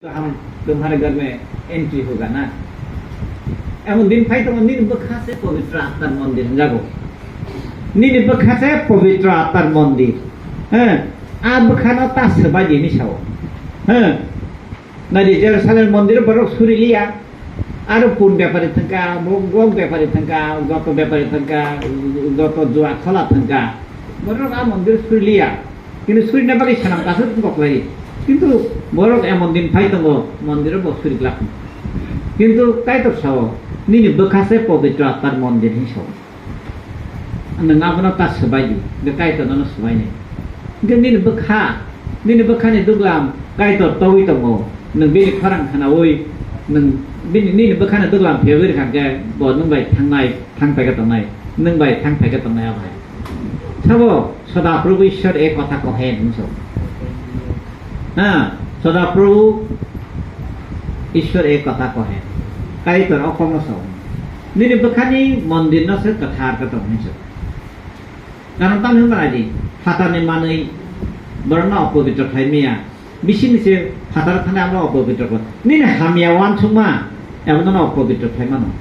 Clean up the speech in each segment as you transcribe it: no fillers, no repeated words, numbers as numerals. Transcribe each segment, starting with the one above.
तो हम तुम्हारे घर में एंट्री होगा ना। एमन दिन फाई तो निरबखा से पवित्र आत्मार मंदिर जागो निरबखा से पवित्र आत्मार मंदिर हाँ आप बखाना तास बाजी निशाओ हाँ नारी जेरुसालेम मंदिर बरक सुरी लिया आरो पुन व्यापारी थंका गग व्यापारी थंका गत व्यापारी थंका गत जुआ खला थंका बरक आ मंदिर सुरी लिया किन्तु सुरी ना बाकी सनाम कासो बकलाई किन्तु बरक एमन दिन फाई दङ मंदिर बसुरी लाख किन्तु काई तो साव निनि बखासे पवित्र आत्मार मंदिर हिसाव नङाबोना तास बायदि बे काई तो ननो सबायने गे निनि बखानि दुगलाम काई तो तवि दङ नों बे खरां खाना ओइ नों निनि बखानि दुगलाम फेवरि खागे ब नों बाय थांफायगा दंनाय नों बाय थांफायगा दंनाय आबाय साबो सदा प्रभु ईश्वर एक कथा कहे हिसाव हाँ सदाप्रभु ईश्वर एक कथा कहे कई तर अकम सौ निरबखानी मंदिर न से कथा कथा होने कारण तम हम राजी फाताने माने बरना अपवित्र थाइमिया बिसिन से फातार थाने আমরা अपवित्र कर निने हामिया वान छुमा एबन न अपवित्र थाइमानो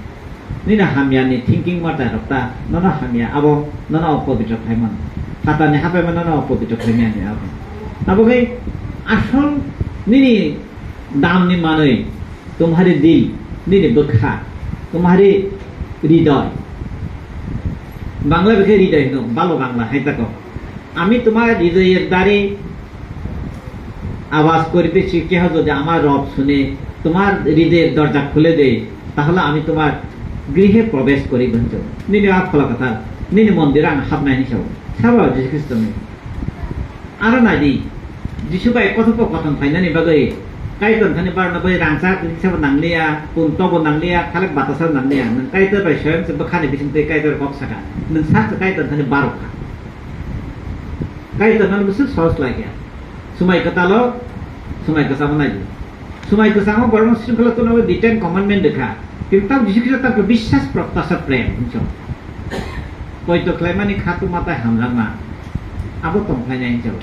निने हामिया नि थिंकिंग माता रक्ता न हामिया अबो न अपवित्र थाइमान फाताने हापे मन न अपवित्र थाइमिया नि अब भाई आसल निनी दाम नि माने तुम्हारे दिल निनी बखा तुम्हारे हृदय बांग्ला बेखे हृदय नो बालो बांग्ला हाइताको आमी तुम्हार हृदयेर द्वारे आवाज करितेछि केह যদি আমার রব শুনে তোমার হৃদয়ের দরজা খুলে দেয় তাহলে আমি তোমার গৃহে প্রবেশ করি বন্ধ নিনি আফলা কথা নিনি মন্দির আং হাবনাই হিসাব সাবা যিশু খ্রিস্ট নে আর নাদি যিশু बाय কথোপকথन फाइनानि बागै काइतन थाने बारना बाय रांसा हिसाब नांलिया पुन तब नांलिया खालक बातासा नांलिया नों काइतर बाय स्वयं से बखाने बिसिंते काइतर बक सका नों साख काइतन थाने बारखा काइतन नों बिसु सस लाग्या सुमाय कतालो सुमाय कसाम नाइ सुमाय कसाम बरन श्रृंखला तो नबे 10 कमांडमेंट देखा किंतु যিশু খ্রিস্ট তাকে বিশ্বাস প্রত্যাশা প্রেম বুঝছো পয়তো ক্লাইমানি খাতু মাথায় হামলামা আবো তংফাইনাই হিসাব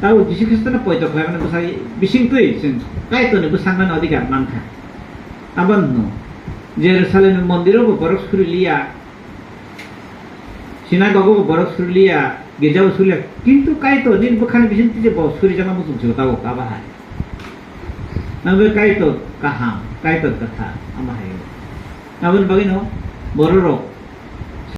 tahu Yesus Kristus na poito kailan na basay bising tuy sin kahit to na busangan ଅଧିକାର manka aban no Jerusalem মন্দির ও বরফ সুরিলিয়া সিনাগোগো বরফ সুরিলিয়া গির্জাও সুরিলিয়া কিন্তু কাই তো দিন বখানে বিসিন যে সুরি জানা মুসুক জতাও কাবা হয় নবে কাই তো কাহা কাই তো কথা আমা হয় আবন বাগিনো বড় রোগ